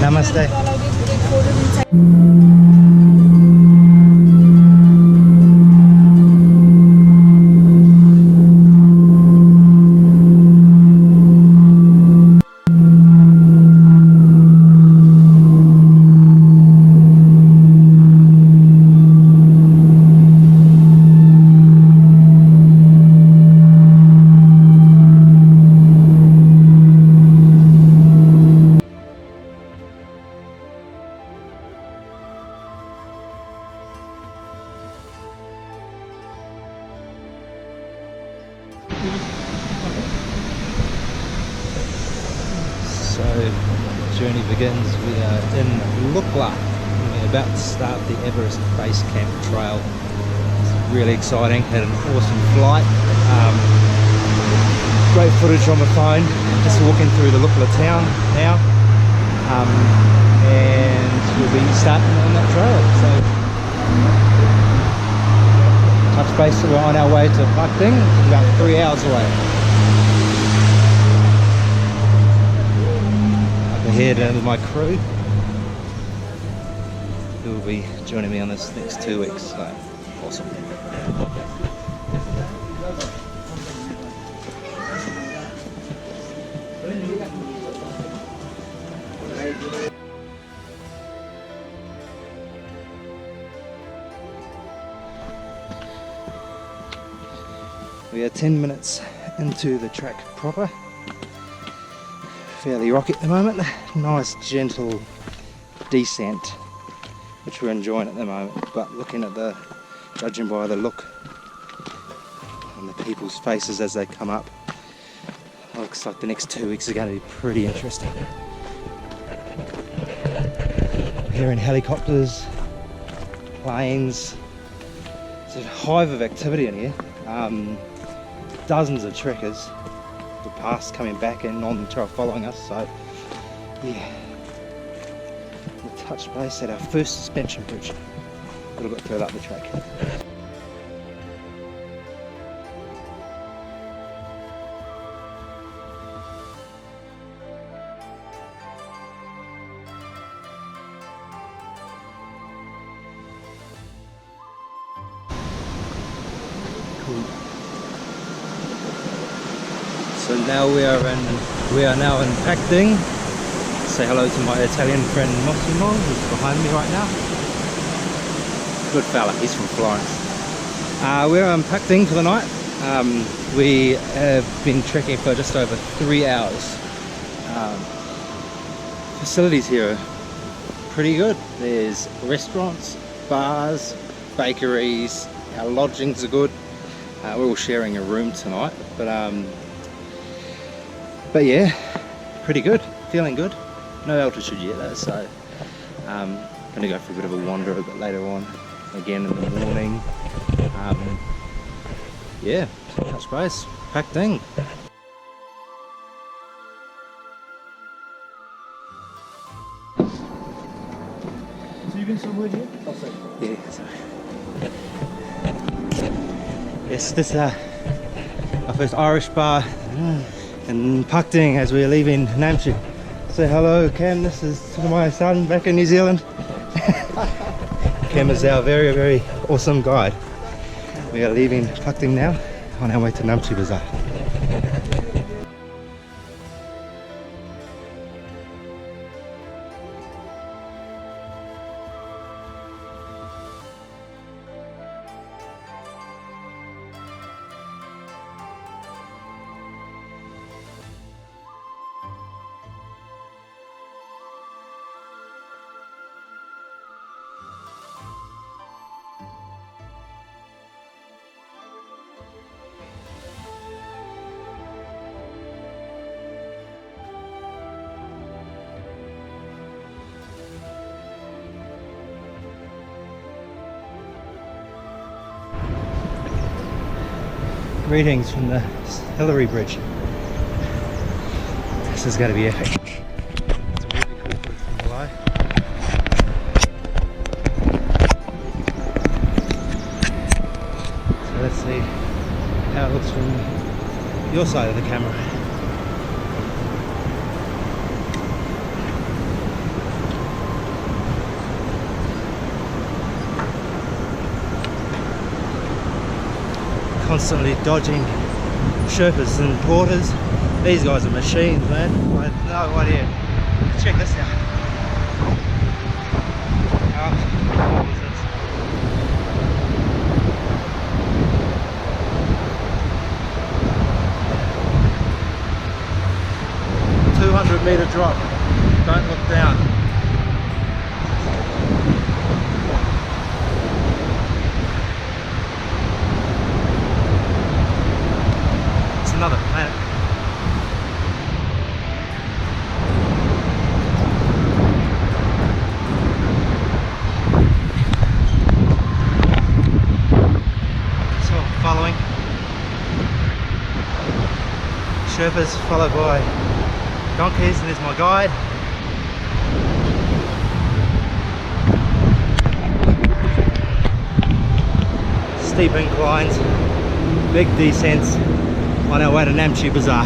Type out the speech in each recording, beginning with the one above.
Namaste. So, journey begins. We are in Cho-la. We're about to start the Everest Base Camp trail. It's really exciting. Had an awesome flight. Great footage on the phone. Just walking through the Cho-la town now, and we'll be starting on that trail. So, touch base. We're on our way to Kathmandu. It's about 3 hours away. Here with my crew who will be joining me on this next 2 weeks, so awesome. We are 10 minutes into the track proper. Fairly rocky at the moment. Nice gentle descent, which we're enjoying at the moment, but judging by the look on the people's faces as they come up, looks like the next 2 weeks are going to be pretty interesting. We're hearing helicopters, planes. It's a hive of activity in here. Dozens of trekkers. The past coming back and on the trail following us, so yeah, we'll touch base at our first suspension bridge a little bit further up the track. Cool. So now we are now in Kathmandu. Say hello to my Italian friend Massimo, who's behind me right now. Good fella, he's from Florence. We're in Kathmandu for the night. We have been trekking for just over 3 hours. Facilities here are pretty good. There's restaurants, bars, bakeries. Our lodgings are good. We're all sharing a room tonight, but yeah, pretty good, feeling good. No altitude yet though, so gonna go for a bit of a wander a bit later on, again in the morning. Yeah, touch base, Kathmandu. So you've been somewhere here? Oh, sorry. Yeah, sorry. Yes, this is our first Irish bar in Kathmandu as we're leaving Namche. Say hello, Cam. This is my son back in New Zealand. Cam is our very, very awesome guide. We are leaving Kathmandu now on our way to Namche Bazaar. Greetings from the Hillary Bridge. This is going to be epic. It's really cool from below. So let's see how it looks from your side of the camera. constantly dodging Sherpas and porters. These guys are machines, man. I have no idea. Check this out. How cool is this? 200-meter drop. Don't look down. It's another planet. So following Sherpas, followed by donkeys, and there's my guide. Steep inclines, big descents on our way to Namche Bazaar.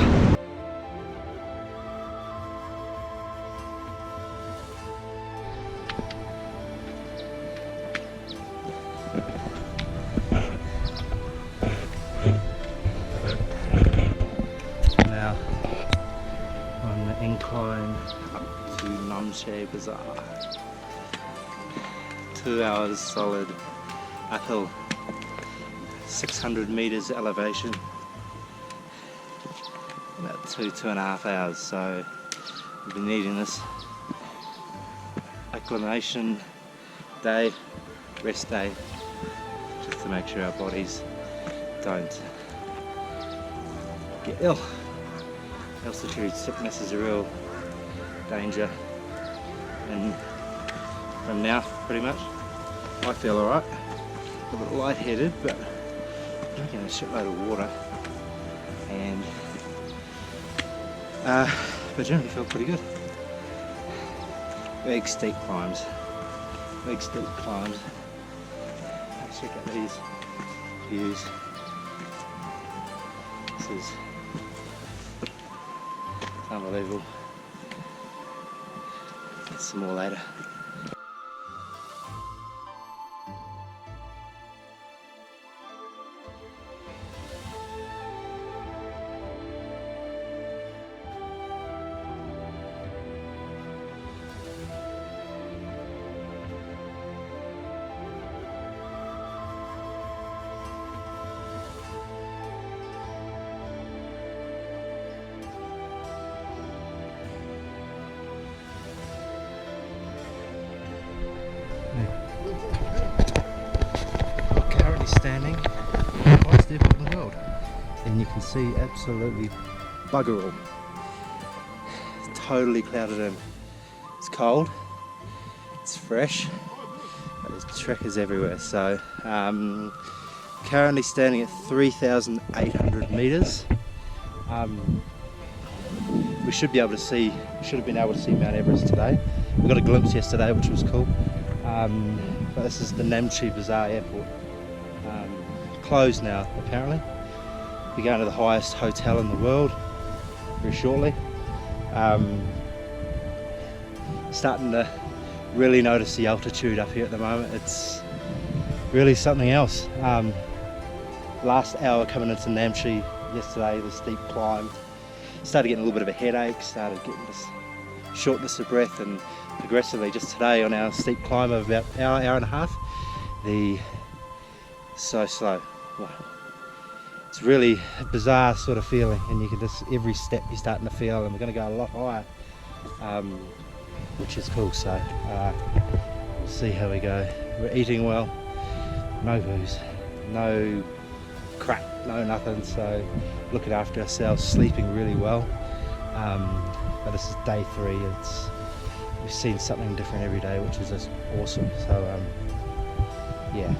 Now on the incline up to Namche Bazaar. 2 hours solid uphill, 600 meters elevation, about 2.5 hours. So we've been needing this acclimation day, rest day, just to make sure our bodies don't get ill. Altitude sickness is a real danger, and from now pretty much I feel alright. A bit lightheaded, but drinking a shitload of water, and but generally feel pretty good. Big steep climbs, big steep climbs. Let's check out these views. This is unbelievable. Some more later. Currently standing at the highest airport in the world, and you can see absolutely bugger all. It's totally clouded in. It's cold, it's fresh, but there's trekkers everywhere. So currently standing at 3,800 meters. We should be able to see, should have been able to see Mount Everest today. We got a glimpse yesterday, which was cool. But this is the Namche Bazaar airport. Closed now, apparently. We're going to the highest hotel in the world very shortly. Starting to really notice the altitude up here at the moment. It's really something else. Last hour coming into Namche yesterday, the steep climb, started getting a little bit of a headache, started getting this shortness of breath, and progressively just today on our steep climb of about an hour and a half, so slow. Wow. It's really a bizarre sort of feeling, and you can just, every step you're starting to feel, and we're going to go a lot higher, which is cool. So we'll see how we go. We're eating well, no booze, no crap, no nothing, so looking after ourselves, sleeping really well. But this is day 3. We've seen something different every day, which is just awesome. So yeah,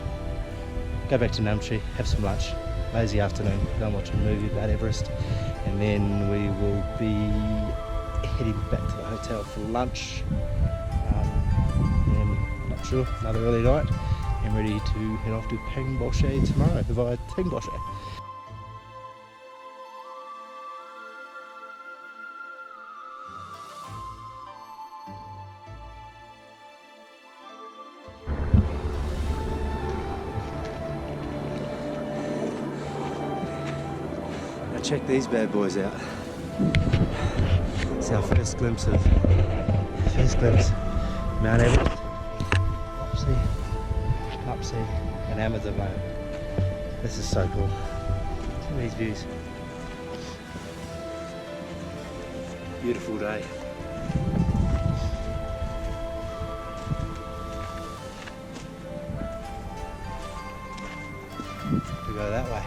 go back to Namche, have some lunch, lazy afternoon, go and watch a movie about Everest, and then we will be heading back to the hotel for lunch, and not sure, another early night, and ready to head off to Pangboche tomorrow via Pangboche. check these bad boys out. It's our first glimpse of Mount Everest. Upsea and Amazon Lane. This is so cool. Look at these views. Beautiful day. We go that way.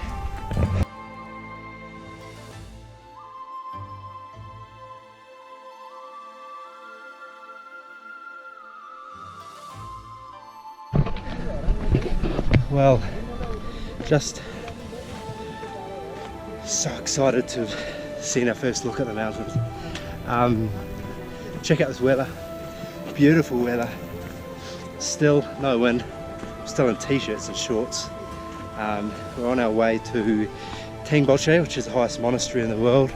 Well, just so excited to have seen our first look at the mountains. Check out this weather, beautiful weather, still no wind, still in t-shirts and shorts. We're on our way to Tingboche, which is the highest monastery in the world.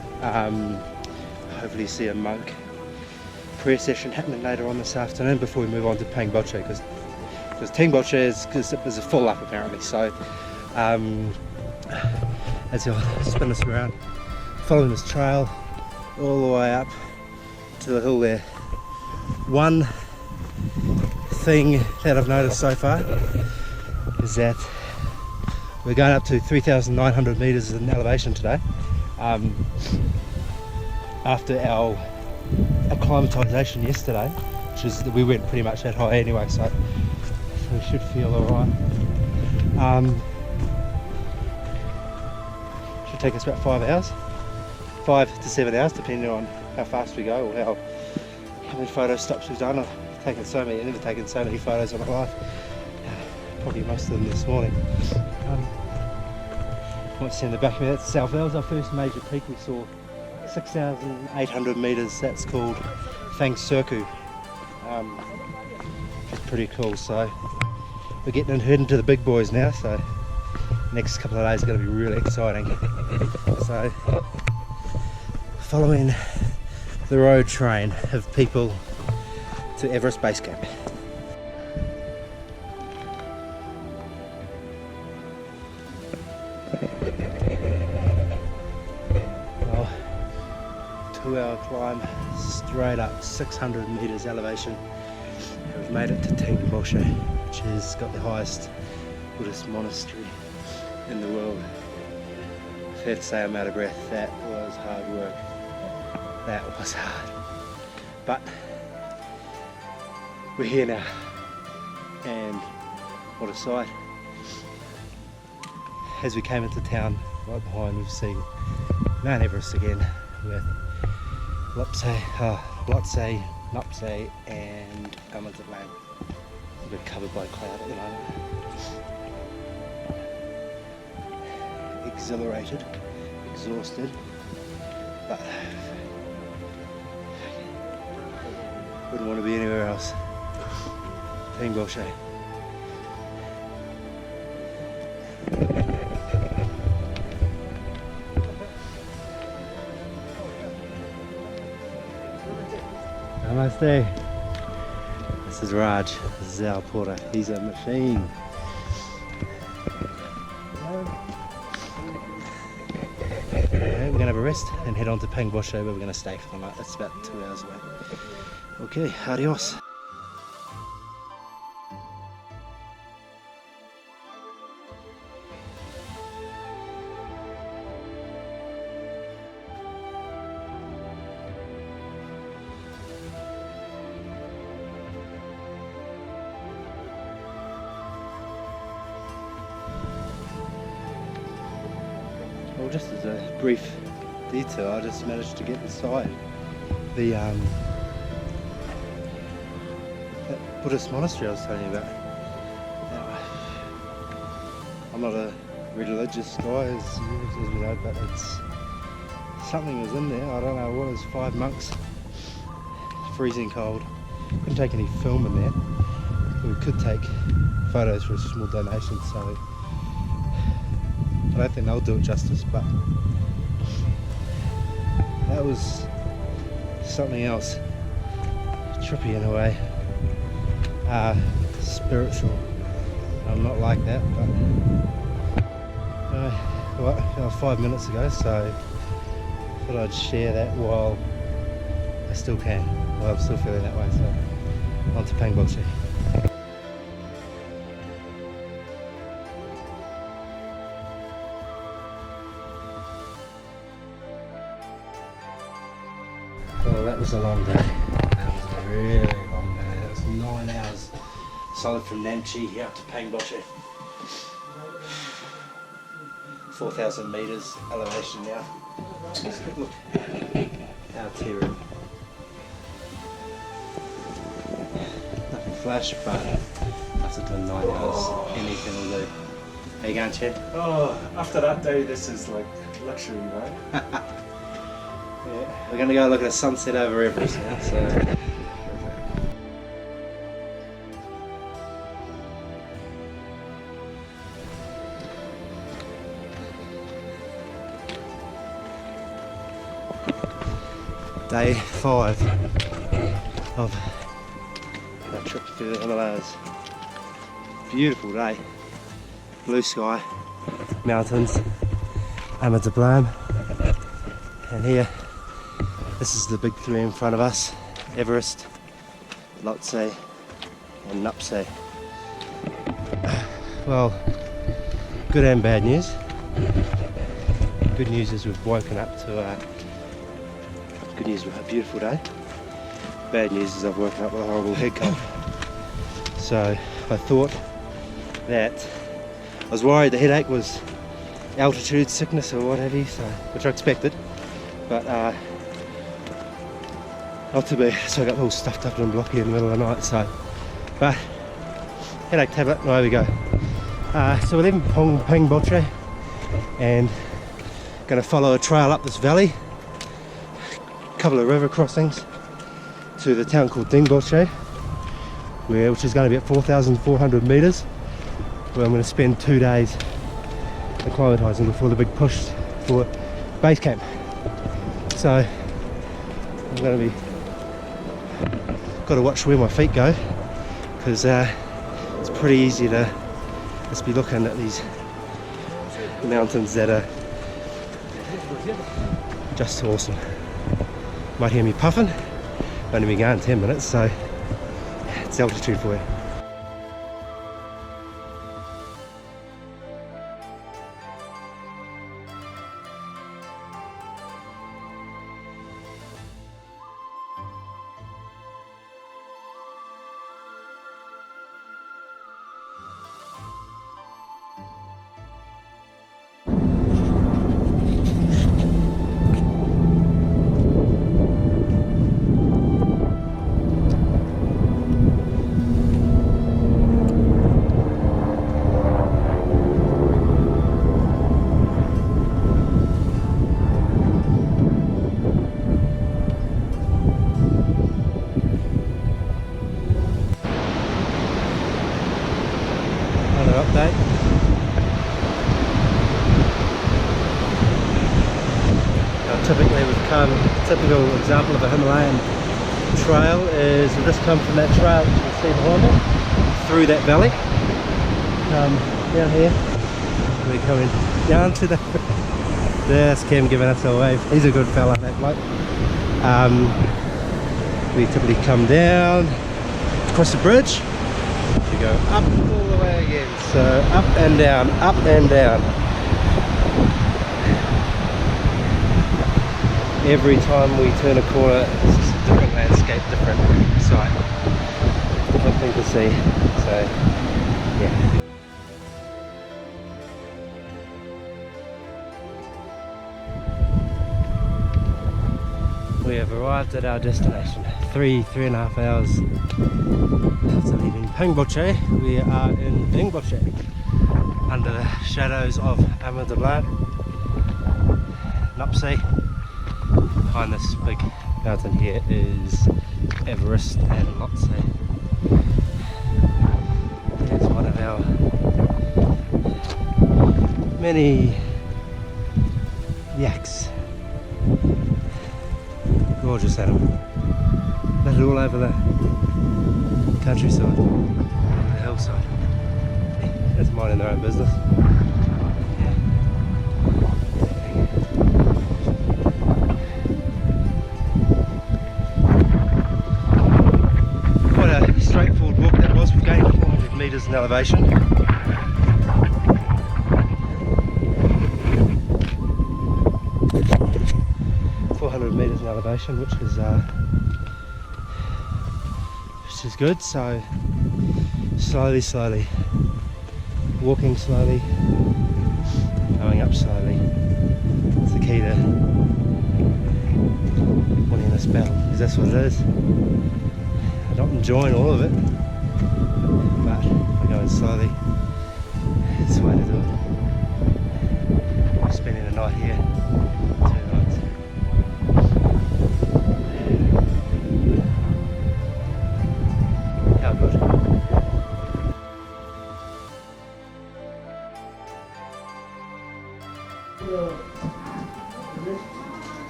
Hopefully see a monk prayer session happening later on this afternoon before we move on to Pangboche, because Tingboche is a full up apparently. So as you'll spin us around, following this trail all the way up to the hill there. One thing that I've noticed so far is that we're going up to 3,900 meters in elevation today. After our acclimatization yesterday, which is we went pretty much that high anyway, so we should feel alright. Should take us about 5 hours, 5 to 7 hours, depending on how fast we go or how many photo stops we've done. I've taken so many, I've never taken so many photos in my life. Probably most of them this morning. What you see in the back of me, that's South. That was our first major peak. We saw 6,800 meters. That's called Thang Serku. Which is pretty cool. So we're getting heading to the big boys now. So next couple of days are going to be really exciting. So following the road train of people to Everest Base Camp. Well, 2-hour climb straight up 600 meters elevation, and we've made it to Tingboche, which has got the highest Buddhist monastery in the world. Fair to say I'm out of breath. That was hard work. That was hard, but we're here now, and what a sight. As we came into town, right behind we've seen Mount Everest again with Lhotse, Nopse and Amazon Lane. A bit covered by cloud at the moment. Exhilarated, exhausted, but wouldn't want to be anywhere else. Tingboche. Namaste. This is Raj. This is our porter. He's a machine. Okay, we're going to have a rest and head on to Pangboche, where we're going to stay for the night. That's about 2 hours away. Okay, adios. Well, just as a brief detail, I just managed to get inside the that Buddhist monastery I was telling you about. Now, I'm not a religious guy, as we know, but something was in there. I don't know what it was. 5 monks, freezing cold. Couldn't take any film in there. We could take photos for a small donation, so I don't think they'll do it justice, but that was something else. Trippy in a way. Spiritual. I'm not like that, but well, 5 minutes ago, so thought I'd share that while I still can. Well, I'm still feeling that way, so on to Pangboche. Well, that was a long day. That was a really long day. That was 9 hours solid from Namche out to Pangboche. 4,000 meters elevation now. Look how tearing. Nothing flash, but after doing 9 hours, anything will do. How you going, Chad? Oh, after that day, this is like luxury, right? Yeah, we're going to go look at a sunset over Everest now, so. Day 5 of our trip through the Himalayas. Beautiful day, blue sky, mountains, Amida Blam, and here, this is the big three in front of us: Everest, Lhotse and Nuptse. Well, good and bad news. Good news is we've woken up to good news, we've had a beautiful day. Bad news is I've woken up with a horrible head cold. So I thought that, I was worried the headache was altitude sickness or what have you, so, which I expected, but not to be. So I got all stuffed up and blocky in the middle of the night, so, but headache tablet, and away we go. So we're leaving Pangboche and going to follow a trail up this valley, couple of river crossings to the town called Dingboche, which is going to be at 4,400 meters, where I'm going to spend 2 days acclimatizing before the big push for base camp. So I'm going to be got to watch where my feet go, because it's pretty easy to just be looking at these mountains that are just awesome. Might hear me puffing, only been going 10 minutes, so it's altitude for you. Update. Typically we've come, typical example of a Himalayan trail is we've just come from that trail you can see behind me, through that valley, down here, we're coming down to the, there's Cam giving us a wave, he's a good fella, that bloke. We typically come down, across the bridge, to go up all the way again, so up and down, up and down. Every time we turn a corner, it's just a different landscape, different sight, different thing to see, so yeah. We have arrived at our destination. 3.5 hours after leaving Pangboche, we are in Dingboche, under the shadows of Amida Blam, Nuptse. Behind this big mountain here is Everest and Lhotse. It's one of our many yaks. Gorgeous animal. Littered all over the countryside, the hillside. It's minding their own business. meters in elevation. Meters in elevation, which is good. So slowly, walking slowly, going up slowly. It's the key to winning this battle, because that's what it is. I'm not enjoying all of it, but we're going slowly. It's the way to do it. We're spending the night here, 2 nights. How good.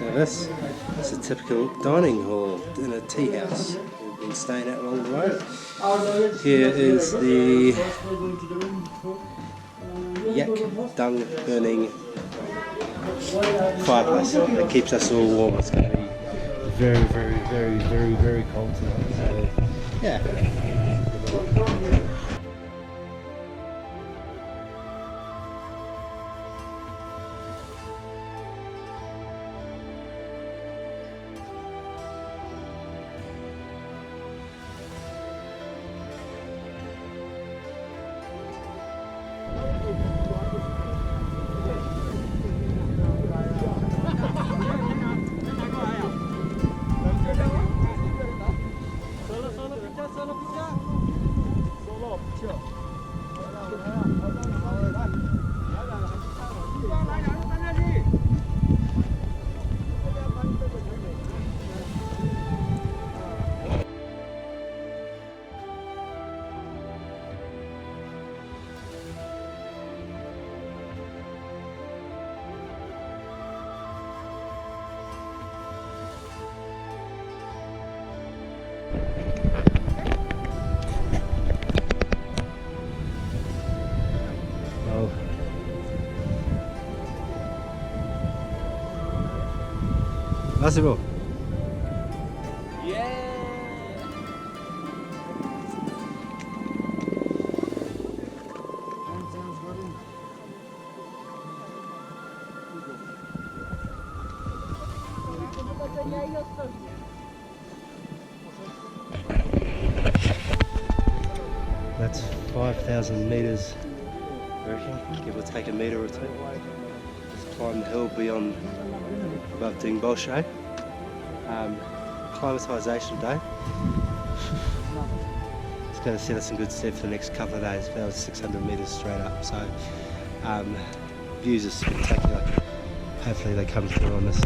Now this is a typical dining hall in a tea house we've been staying at along the way. Here is the yak dung burning fireplace that keeps us all warm. It's going to be very cold tonight. So yeah. Let's go. Yeah. That's 5,000 meters, I reckon, give or take a meter or two. Just climb the hill beyond above Dingbolshe. Acclimatisation day. It's going to set us in good stead for the next couple of days. That was 600 meters straight up, so views are spectacular. Hopefully they come through on this.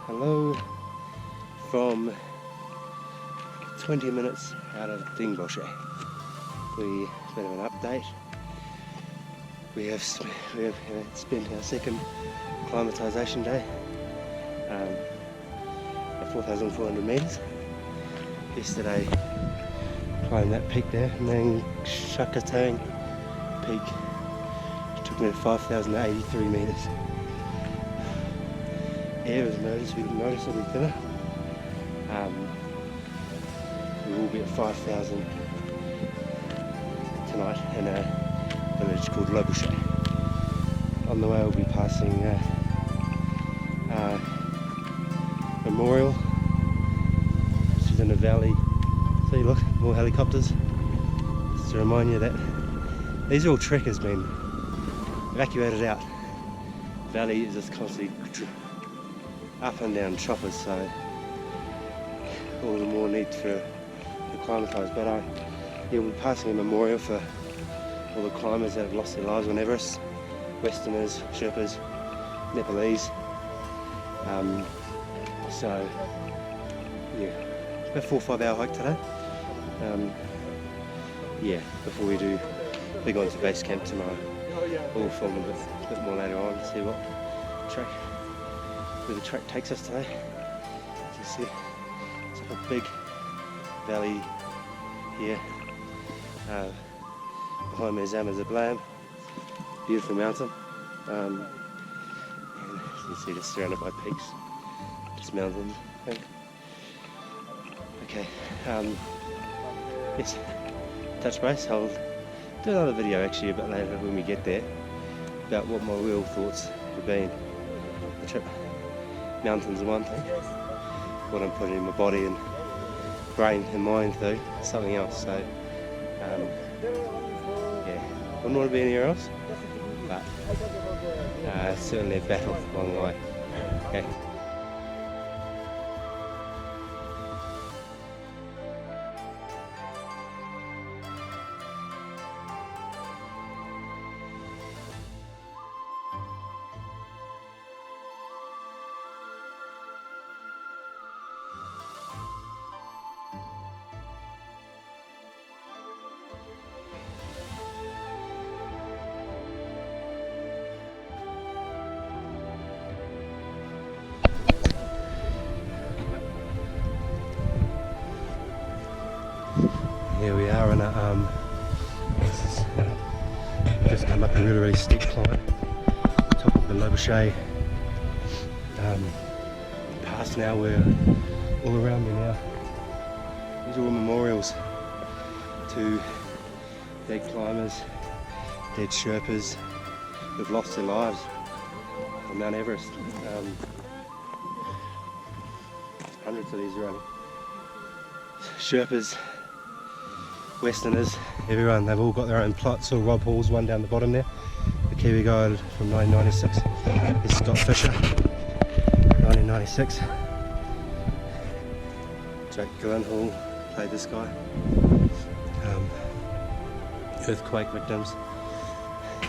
Hello from 20 minutes out of Dingbolshe. We bit of an update. We have spent our second acclimatisation day at 4,400 metres. Yesterday climbed that peak there, Nang Shakatang peak. It took me to 5,083 metres. Air is noticeably thinner. We will be at 5,000 tonight in a village called Lobushe. On the way we'll be passing Memorial, which is in a valley. See, look, more helicopters. Just to remind you that these are all trekkers being evacuated out. The valley is just constantly up and down choppers, so all the more need to acclimatise. But yeah, we're passing a memorial for all the climbers that have lost their lives on Everest, Westerners, Sherpas, Nepalese. So yeah, about 4 or 5 hour hike today. Yeah, before we go into base camp tomorrow. We'll film a bit more later on, see where the track takes us today. As you see, it's like a big valley here. Behind me is Amazablam, beautiful mountain. And as you can see, just surrounded by peaks. Just mountains, I think. Okay, yes, touch base. I'll do another video actually a bit later when we get there about what my real thoughts have been. The trip, mountains are one thing, what I'm putting in my body and brain and mind through, something else. So, yeah, wouldn't want to be anywhere else, but certainly a battle along the way. Okay. Here we are on a just come up a really steep climb, top of the Lobuche pass. Now we're all around me now. These are all memorials to dead climbers, dead Sherpas who've lost their lives on Mount Everest. Hundreds of these around. Sherpas, Westerners, everyone, they've all got their own plots. Or Rob Hall's one down the bottom there, the Kiwi guy from 1996. This is Scott Fisher, 1996. Jake Gyllenhaal played this guy. Earthquake victims.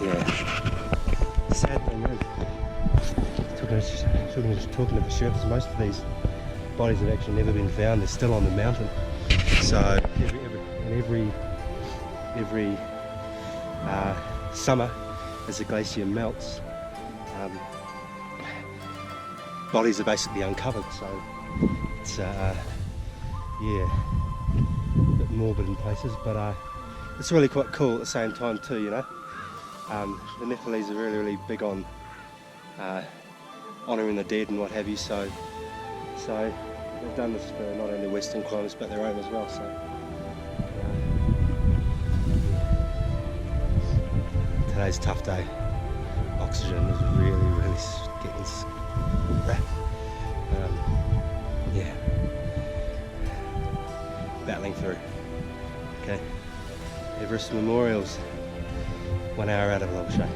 Yeah. Sad thing is, talking to the Sherpas, most of these bodies have actually never been found. They're still on the mountain. So every summer, as the glacier melts, bodies are basically uncovered. So it's yeah, a bit morbid in places, but it's really quite cool at the same time too. You know, the Nepalese are really big on honouring the dead and what have you. So they've done this for not only Western climbers but their own as well. So. Today's a tough day. Oxygen is really getting yeah, battling through. Okay, Everest Memorials, 1 hour out of Lobuche.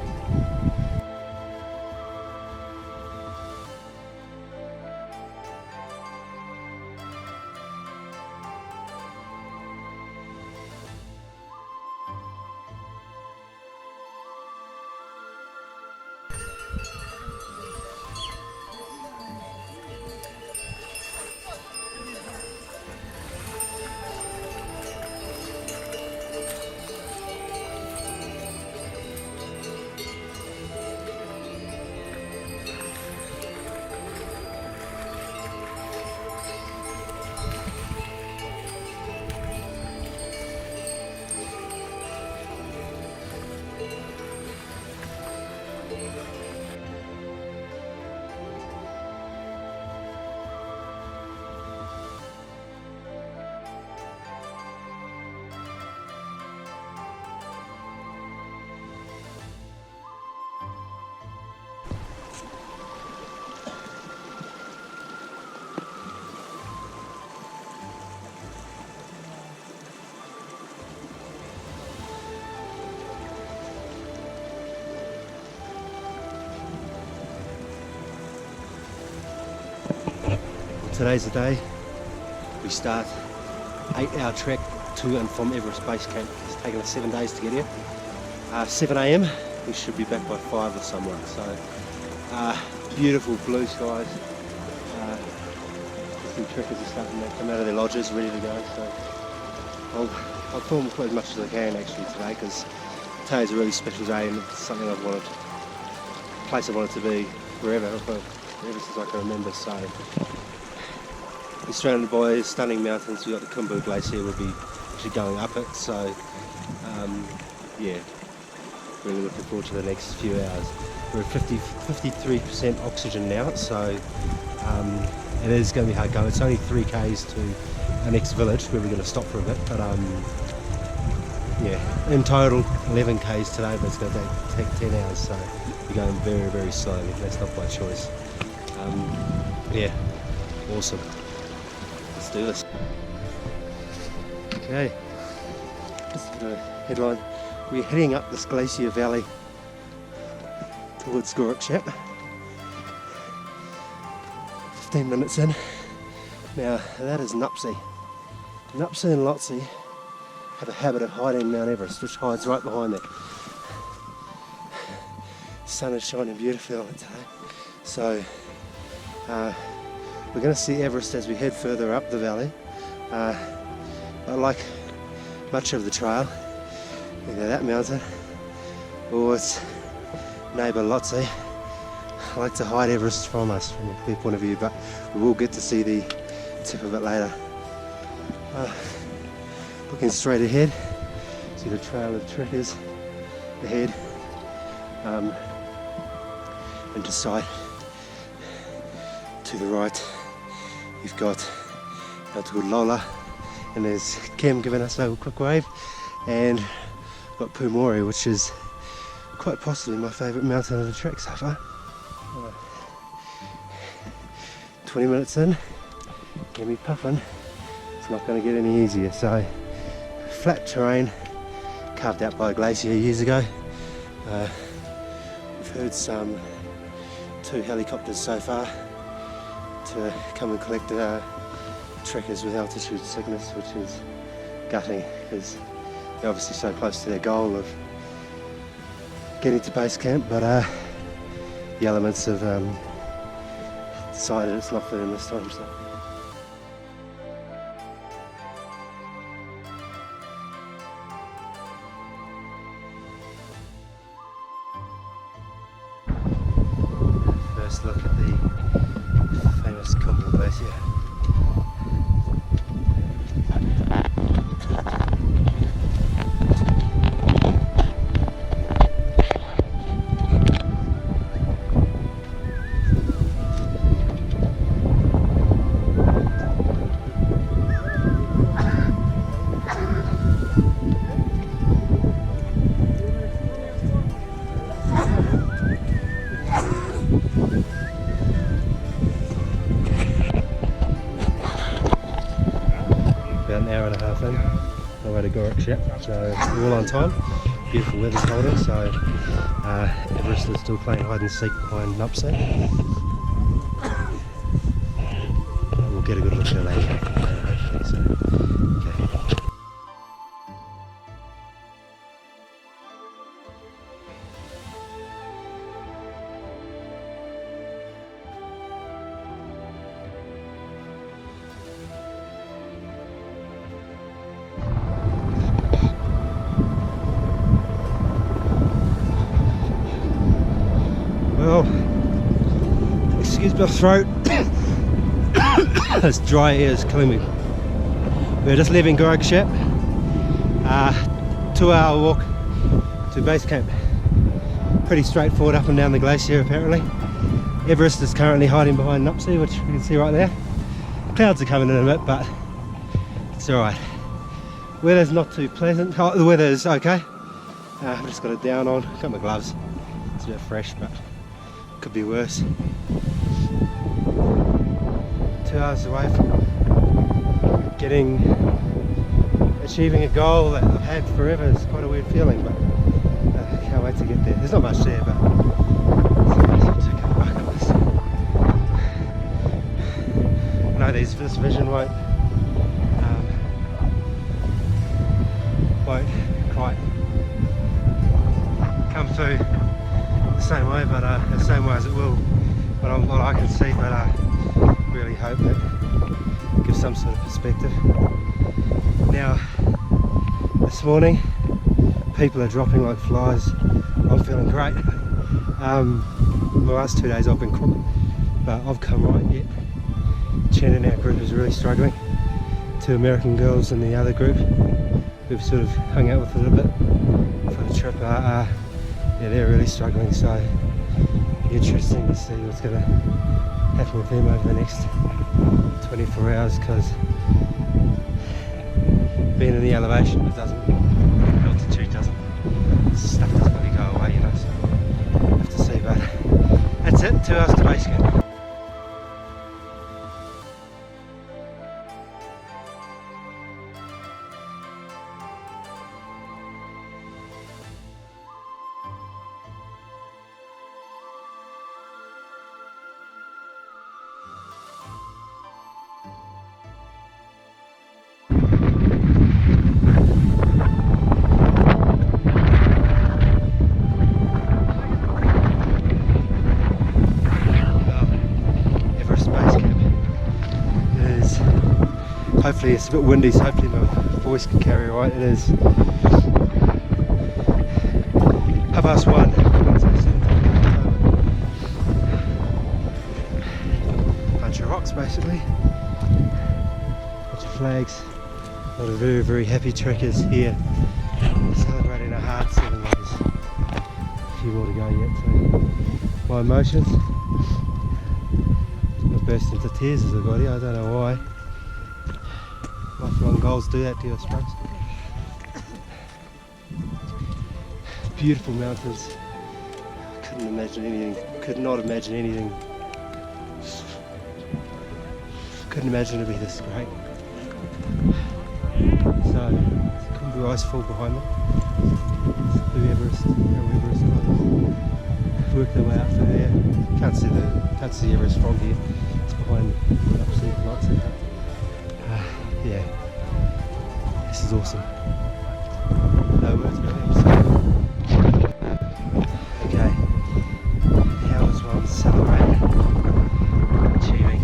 Today's the day. We start 8-hour trek to and from Everest Base Camp. It's taken us 7 days to get here. 7 AM, we should be back by 5 or somewhere. So beautiful blue skies. Some trekkers are starting to come out of their lodges ready to go. So I'll film quite as much as I can actually today, because today's a really special day and it's something I've wanted, a place I wanted to be forever since I can remember. So we're surrounded by stunning mountains. We've got the Kathmandu Glacier, we'll be actually going up it. So yeah, really looking forward to the next few hours. We're at 53% oxygen now, so it is going to be hard going. It's only 3 k's to our next village where we're going to stop for a bit, but yeah, in total 11 k's today, but it's going to take 10 hours, so we're going very, very slowly. That's not by choice. Yeah, awesome. Let's do this. Okay, just a headline. We're heading up this glacier valley towards Gokyo Lakes. 15 minutes in. Now that is Nuptse. Nuptse and Lhotse have a habit of hiding Mount Everest, which hides right behind there. Sun is shining beautifully on it today. So we're going to see Everest as we head further up the valley. But like much of the trail, either that mountain or its neighbour Lhotse like to hide Everest from us from a clear point of view, but we will get to see the tip of it later. Looking straight ahead, see the trail of trekkers ahead, and to sight to the right you've got Cho-la, and there's Kim giving us a quick wave, and I've got Pumori, which is quite possibly my favourite mountain of the trek so far. 20 minutes in, get me puffing. It's not going to get any easier. So, flat terrain carved out by a glacier years ago. We've heard 2 helicopters so far to come and collect trekkers with altitude sickness, which is gutting because they're obviously so close to their goal of getting to base camp, but the elements have decided it's not for them this time. So. First look at the famous Kathmandu glacier. About an hour and a half in, on the way to Gokyo Lakes, so we're all on time. Beautiful weather's holding, so Everest is still playing hide and seek behind Nuptse. We'll get a good look at it later, hopefully. So, okay. Well, excuse my throat, this dry air is killing me. We're just leaving Gokyo Lakes, 2-hour walk to base camp. Pretty straightforward up and down the glacier apparently. Everest is currently hiding behind Nuptse, which you can see right there. Clouds are coming in a bit, but it's alright. Weather's not too pleasant. Oh, the weather is okay. I've just got a down on, got my gloves. It's a bit fresh, but could be worse. 2 hours away from achieving a goal that I've had forever. It's quite a weird feeling, but I can't wait to get there. There's not much there, but it's a bucket list. I know this vision won't quite come through the same way, but the same way as it will what I can see, but I really hope that gives some sort of perspective. Now, this morning people are dropping like flies. I'm feeling great. The last 2 days I've been crooked, but I've come right yet. Chen in our group is really struggling. 2 American girls in the other group we've sort of hung out with a little bit for the trip are yeah, they're really struggling, so interesting to see what's going to happen with them over the next 24 hours, because being in the elevation, it doesn't, altitude doesn't, stuff doesn't really go away, you know, so we'll have to see, but that's it, 2 hours to base camp. Everest Base Camp. It is, hopefully it's a bit windy, so hopefully my voice can carry right. It is 1:30. Bunch of rocks basically, bunch of flags, a lot of very, very happy trekkers here celebrating a hard 7 days. A few more to go yet, so my emotions, I burst into tears as I got here, I don't know why. Lifelong goals do that to you, I suppose. Beautiful mountains. Couldn't imagine anything, could not imagine anything. Couldn't imagine it'd be this great. So, Kathmandu icefall behind me. Blue Everest, how Everest lies. Work their way up through there. Can't see the Everest from here. It's behind me. Absolutely cannot see that. Yeah, this is awesome. No words really. Okay, now is one celebrating achieving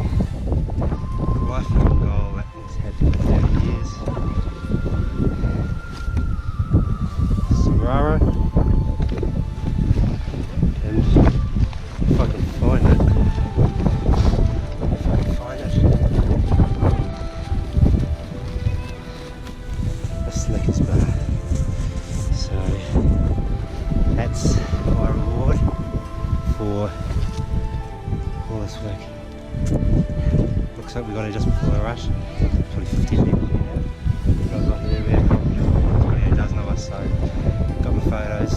a lifelong goal that has had for 30 years. Samrara, and if I can find it, the Snickers bar. So that's my reward for all this work. Looks like we got here just before the rush. Probably 50 people here now. I got there, we had 28 dozen of us, so got my photos.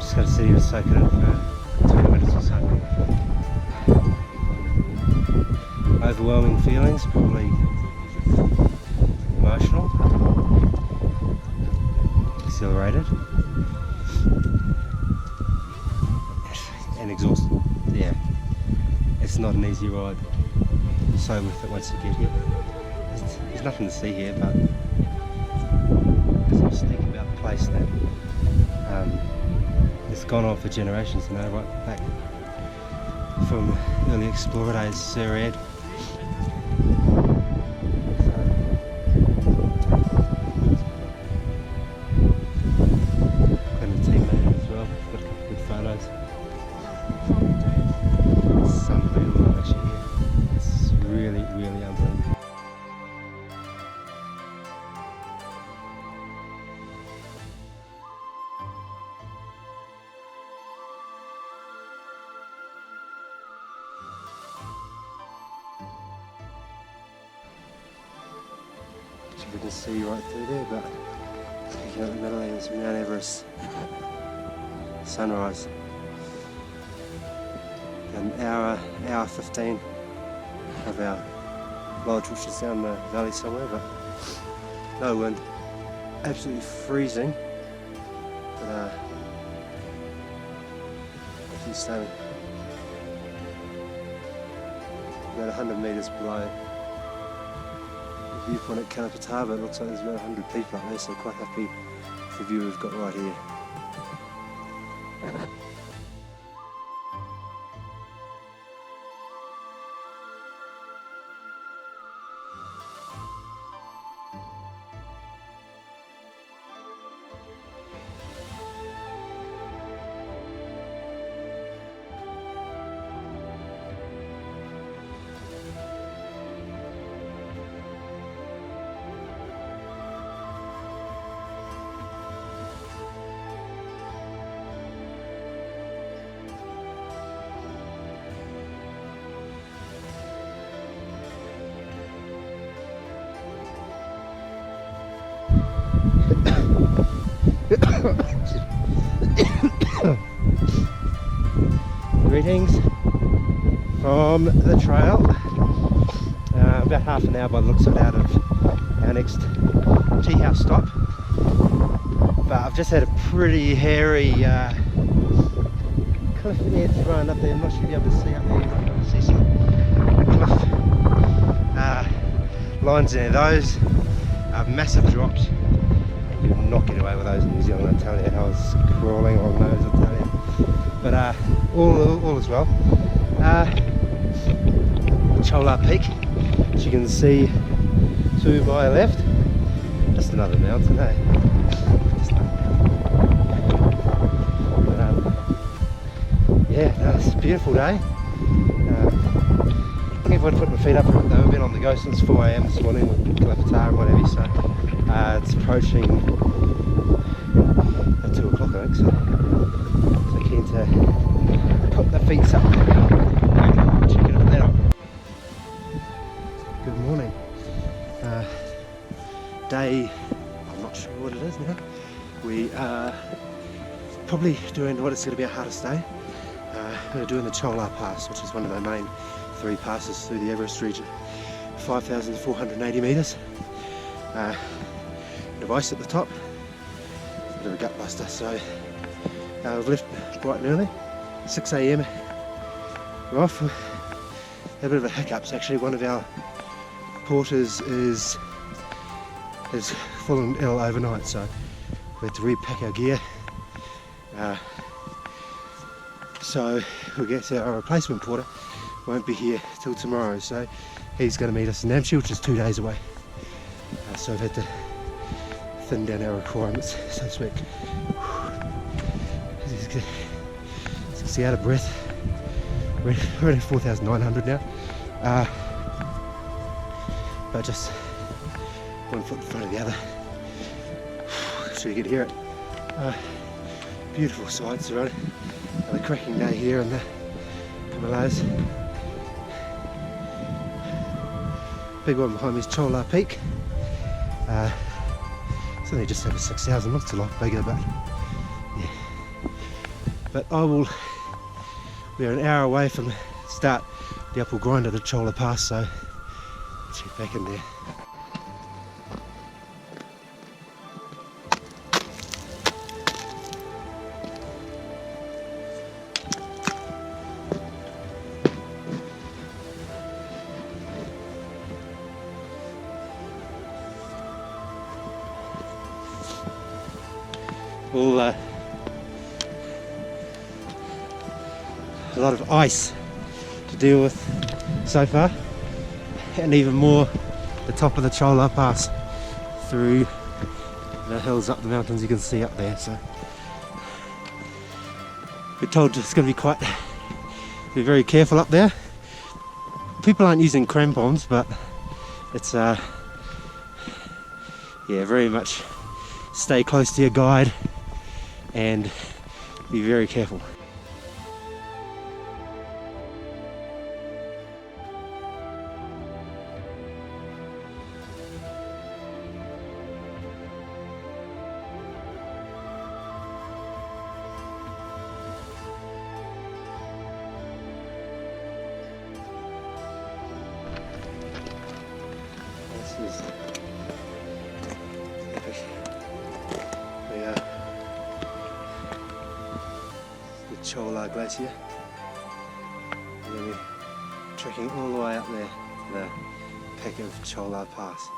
Just got to sit here and soak it in for 20 minutes or so. Overwhelming feelings, probably emotional, exhilarated, and exhausted. Yeah, it's not an easy ride. So worth it once you get here. There's nothing to see here, but I was thinking about the place that it's gone on for generations, you know, right back from early explorer days, Sir Ed. Got a teammate as well, got a couple of good photos. It's unbelievable actually here. It's really, really unbelievable. We can see right through there, but peeking out the middle there is Mount Everest sunrise. An hour 15 of our lodge, which is down the valley somewhere, but no wind, absolutely freezing, but actually stunning. About 100 metres below viewpoint at Kathmandu, it looks like there's about 100 people up there, so quite happy with the view we've got right here. Greetings from the trail. About half an hour by the looks of it out of our next tea house stop. But I've just had a pretty hairy cliff edge run up there. I'm not sure if you'll be able to see up there. You might be able to see some cliff lines there. Those are massive drops. You will not get away with those in New Zealand, I tell you. I was crawling along those, I tell you. But all is well. Cho-la Peak, as you can see to my left. Just another mountain, eh? Just another mountain. But, yeah, no, it's a beautiful day. Everyone put my feet up for it though. We've been on the go since 4 AM this morning with Kathmandu and whatever, so it's approaching 2 o'clock I think, so keen to put the feet up. Check it out. Good morning. Day, I'm not sure what it is now. We are probably doing what is going to be our hardest day. We're doing the Cho-la Pass, which is one of the main 3 passes through the Everest region. 5,480 metres. Bit of ice at the top. Bit of a gut buster. So we've left bright and early. 6 AM. We're off. Had a bit of a hiccups actually. One of our porters is fallen ill overnight, so we had to repack our gear. So we'll get our replacement porter. Won't be here till tomorrow, so he's going to meet us in Namche, which is 2 days away. So I've had to thin down our requirements, so to speak. He's out of breath. We're at 4,900 now. But just one foot in front of the other. So you can hear it. Beautiful sights around it. Another cracking day here in the Himalayas. Big one behind me is Cho-la Peak. It's only just over 6,000, looks a lot bigger, but yeah. But we're an hour away from the start, the uphill grind of the Cho-la Pass, so let's get back in there. A lot of ice to deal with so far, and even more the top of the Cho-la Pass through the hills up the mountains you can see up there. So we're told it's going to be very careful up there. People aren't using crampons, but it's yeah, very much stay close to your guide and be very careful. This is the Cho-la Glacier, and then we're trekking all the way up there to the peak of Cho-la Pass.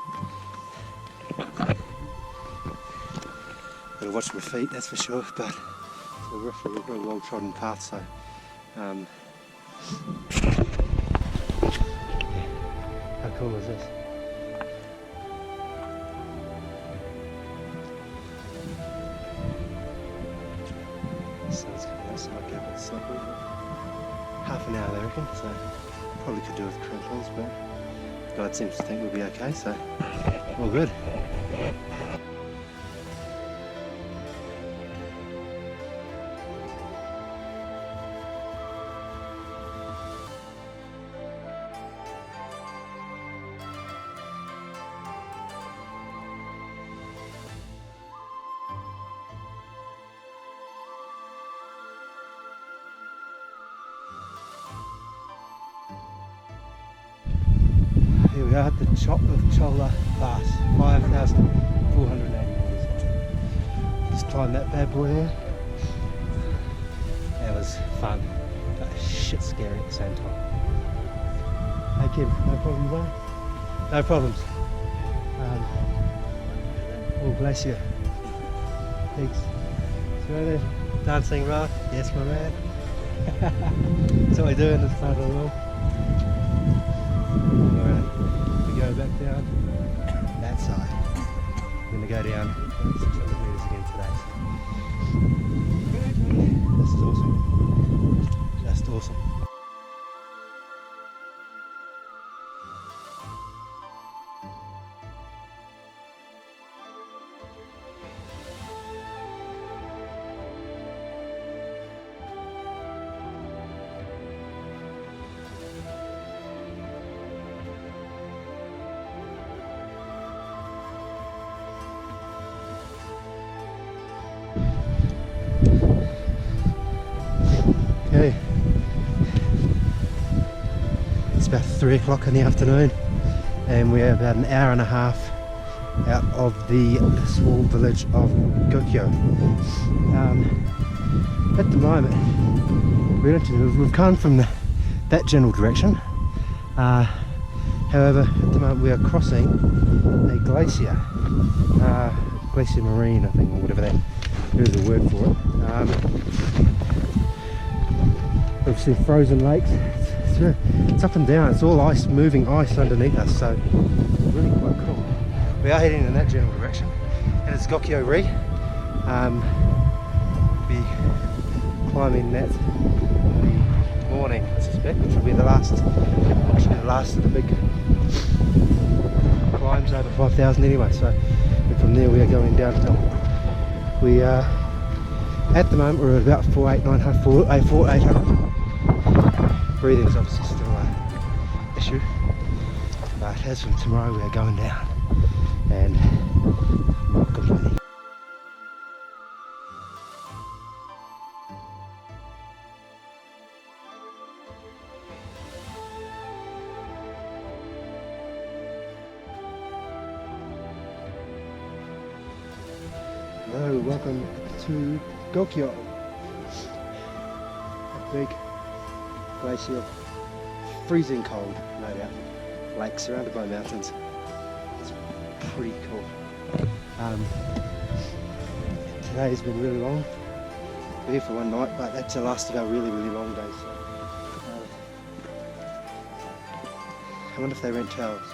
Gotta watch my feet, that's for sure, but it's a real well trodden path, so how cool is this? Sun's coming out, so I'll go with slippery. Half an hour, I reckon, so probably could do with crampons, but God seems to think we'll be okay, so all good. we are at the top of Cho-la Pass, 5,480 meters. Just climbed that bad boy there. That was fun, but shit scary at the same time. Hey Kim, no problems though? No problems. All glacier peaks. See right there? Dancing rock. Yes, my man. That's what we do in this part of the world. Alright, we go back down that side. We're going to go down 600 metres again today. This is awesome. Just awesome. Okay, it's about 3 o'clock in the afternoon and we're about an hour and a half out of the small village of Gokyo. At the moment, we've come from that general direction. However, at the moment we are crossing a glacier, glacier marine, I think, or whatever that is a word for it. We've seen frozen lakes. It's up and down. It's all ice, moving ice underneath us. So it's really quite cool. We are heading in that general direction, and it's Gokyo Ri. Be climbing that in the morning, I suspect, which will be the last of the big climbs over 5,000 anyway. So from there we are going down to we are. At the moment we're at about 4,800. Breathing is obviously still an issue, but as from tomorrow we are going down and not complaining. Hello, welcome to Gokyo. A big glacier, freezing cold, no doubt. Lake surrounded by mountains. It's pretty cool. Today's been really long. We're here for one night, but that's the last of our really long days. So, I wonder if they rent towels.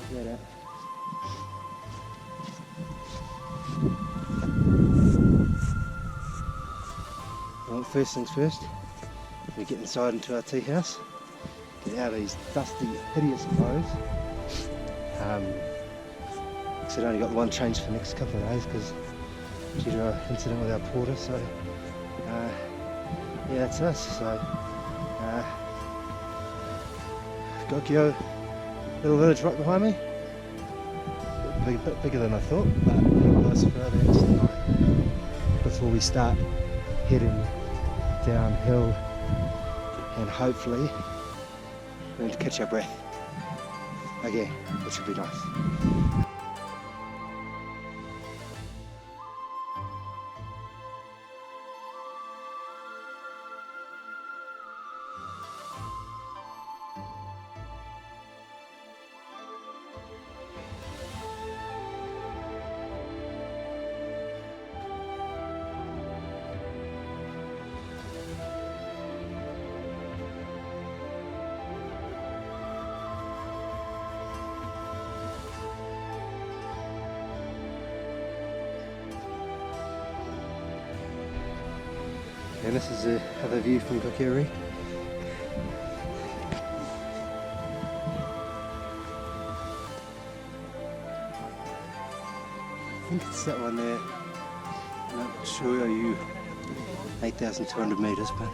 Check that out. Well, first things first, we get inside into our tea house, get out of these dusty, hideous clothes. So I've only got one change for the next couple of days because due to our incident with our porter. So yeah, that's us. So Gokyo, little village right behind me. A bit bigger than I thought, but nice for the next night before we start heading downhill and hopefully we're going to catch our breath again, which would be nice. And this is the other view from Gokyo Ri. I think it's that one there. I'm not sure you 8,200 meters, but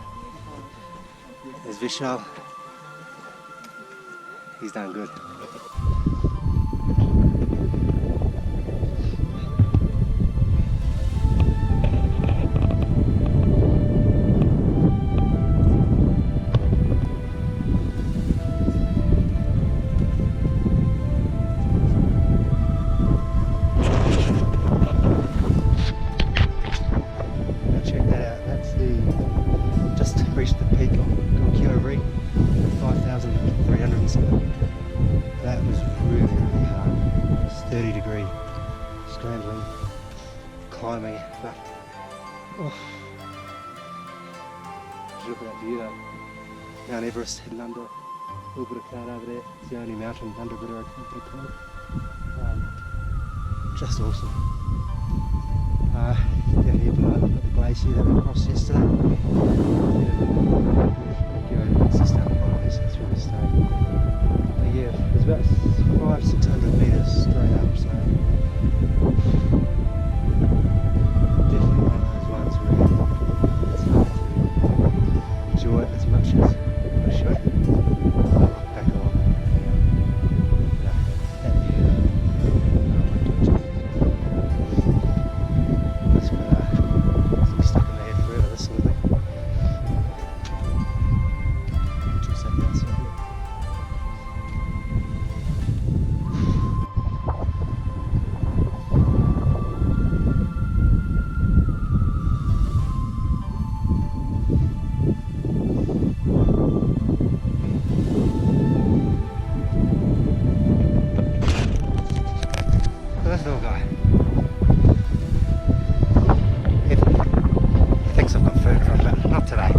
there's Vishal. He's done good. coming in, but oh. Look at that view though. Mount Everest hidden under a little bit of cloud over there. It's the only mountain under a bit of cloud. Just awesome. Down here below we've got the glacier that we crossed yesterday. It's just down the bottom, so it's really stable. But yeah, there's about 500-600 metres straight up, so definitely one of those ones where it's hard to enjoy it as much as I should. Back on. Yeah, that view. It's been stuck in my head forever, this sort of thing. This little guy. He thinks I've got food from him, but not today.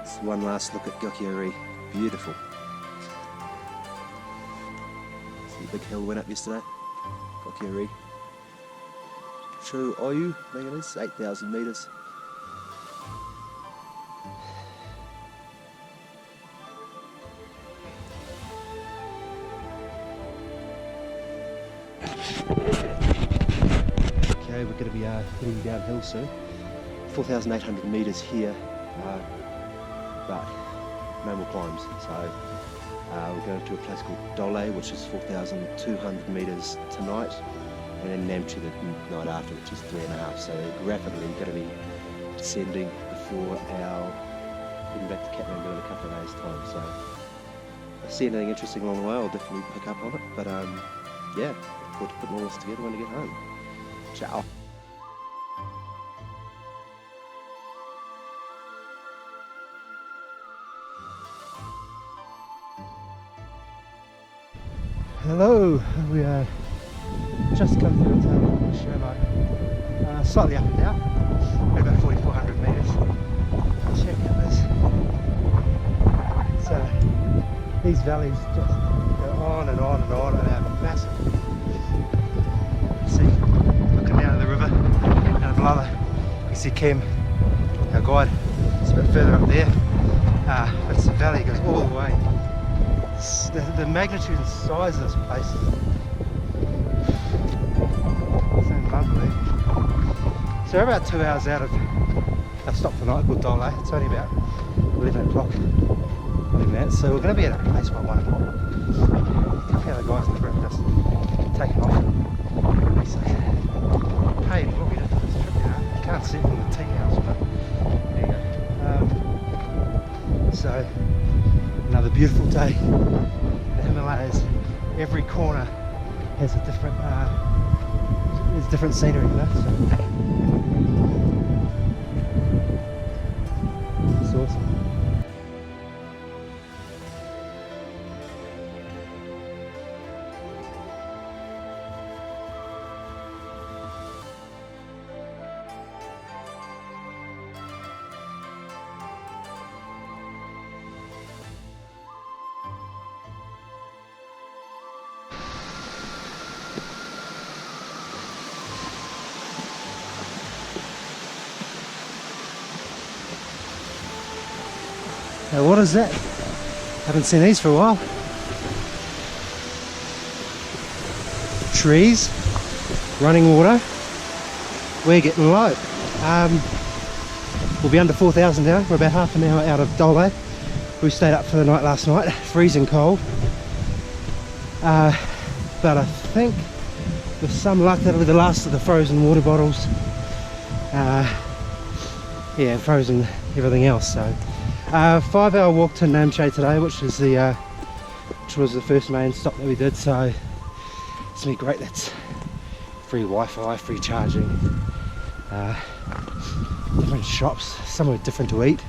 It's one last look at Gokyo Lakes. Beautiful. See the big hill went up yesterday. Gokyo Lakes. Cho-la, I think it is, 8,000 metres. Okay, we're going to be heading downhill soon. 4,800 metres here, but no more climbs. So we're going to a place called Cho-la, which is 4,200 metres tonight, and then Namche the night after, which is 3.5. So we're rapidly going to be descending before our heading back to Kathmandu in a couple of days' time. So if I see anything interesting along the way, I'll definitely pick up on it. But yeah, look forward to putting all this together when I get home. Ciao. Hello, we are just come through a town called Cho-la, slightly up and down, at about 4,400 metres. Check out this. So these valleys just go on and on and on, and they're massive. See, looking down at the river, and below there, you see Kim, our guide. It's a bit further up there, but the valley goes all the way. The magnitude and size of this place is unbelievable. So we're about 2 hours out of our stop for the night called Cho-la. It's only about 11 o'clock, so we're going to be at a place by 1 o'clock. A couple of the guys in the group just taking off. So, hey, what we did for this trip, you know, you can't see it from the tea house, but there you go. So another beautiful day. The Himalayas, every corner has a different, there's different scenery, you know. So it's awesome. Now what is that? Haven't seen these for a while. Trees, running water. We're getting low. We'll be under 4,000 now. We're about half an hour out of Cho-la. We stayed up for the night last night, freezing cold. But I think with some luck that'll be the last of the frozen water bottles. Yeah, frozen everything else. So 5-hour walk to Namche today, which was the first main stop that we did. So it's gonna be great. That's free Wi-Fi, free charging, different shops, somewhere different to eat,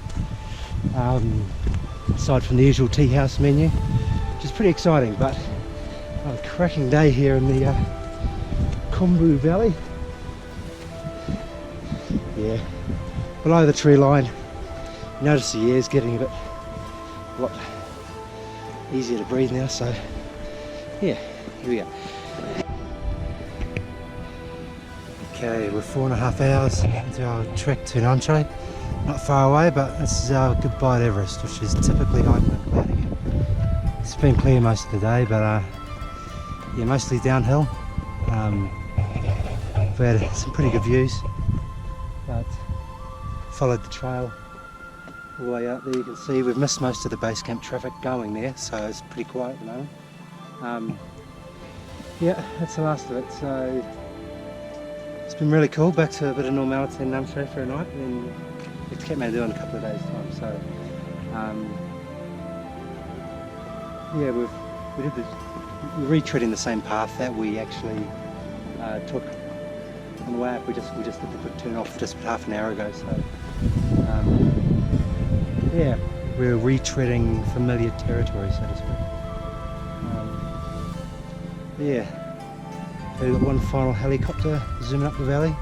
aside from the usual tea house menu, which is pretty exciting. But a cracking day here in the Kathmandu Valley. Yeah, below the tree line, notice the air's getting a lot easier to breathe now, so yeah, here we go. Okay, we're 4.5 hours into our trek to Namche. Not far away, but this is our goodbye to Everest, which is typically hiking and clouding. It's been clear most of the day, but yeah, mostly downhill. We've had some pretty good views, but followed the trail all the way out there. You can see we've missed most of the base camp traffic going there, so it's pretty quiet at the moment. Yeah, that's the last of it. So it's been really cool. Back to a bit of normality in Namche for a night, and then back to Kathmandu in a couple of days' time. So yeah, we're retreading the same path that we actually took on the way up. We just did the quick turn off just half an hour ago. So yeah, we're retreading familiar territory, so to speak. Yeah, so we've got one final helicopter zooming up the valley.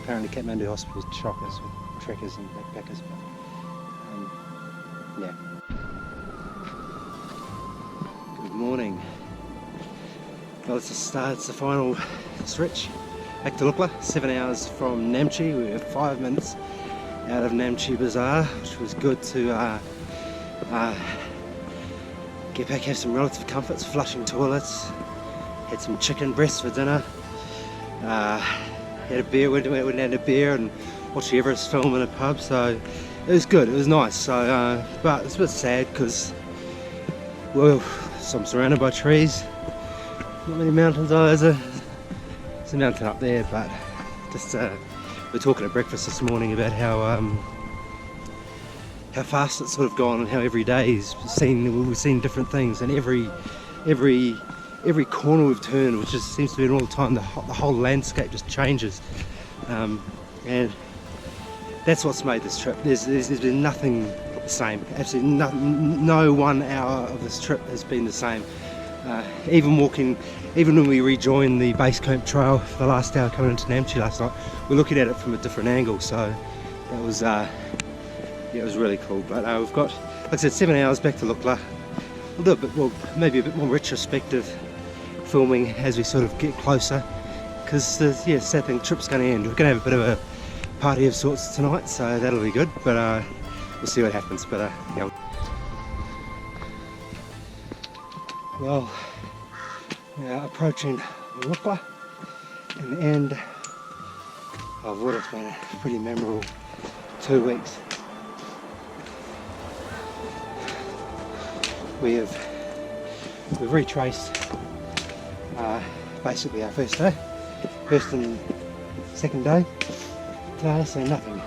Apparently Kathmandu Hospital's chockers with trekkers and backpackers. But, yeah. Good morning. Well, it's the final stretch back to Cho-la, 7 hours from Namche. We were 5 minutes out of Namche Bazaar, which was good to get back, have some relative comforts, flushing toilets, had some chicken breasts for dinner, had a beer, went and had a beer and watched the Everest film in a pub, so it was good, it was nice. So, but it's a bit sad because, well, so I'm surrounded by trees, not many mountains. Oh, there's a mountain up there, but just we're talking at breakfast this morning about how fast it's sort of gone, and how every day we've seen different things, and every corner we've turned, which just seems to be all the time, the whole landscape just changes, and that's what's made this trip. There's been nothing the same. Absolutely no 1 hour of this trip has been the same. Even when we rejoined the base camp trail for the last hour coming into Namche last night, we're looking at it from a different angle, so that was yeah, it was really cool. But we've got, like I said, 7 hours back to Cho-la. We'll do maybe a bit more retrospective filming as we sort of get closer, because yeah, sad thing, the trip's going to end. We're going to have a bit of a party of sorts tonight, so that'll be good. But we'll see what happens. But yeah. Well, we are approaching Cho-la and the end of what has been a pretty memorable 2 weeks. We've retraced basically our first and second day today, so nothing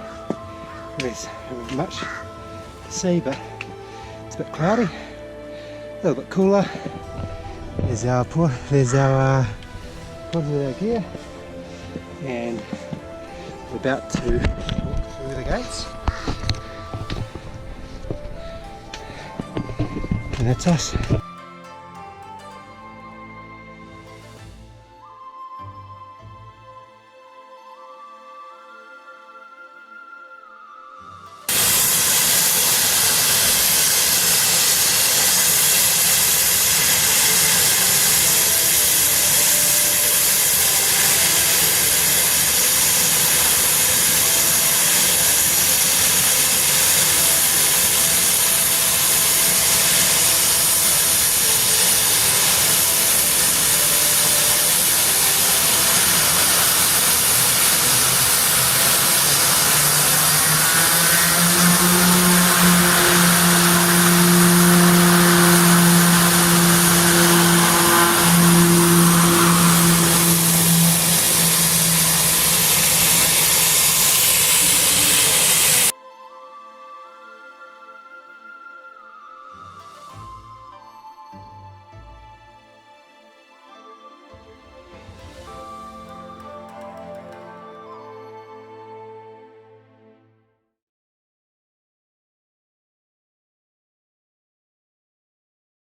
there's much to see, but it's a bit cloudy, a little bit cooler. There's our gear, and we're about to walk through the gates. And that's us.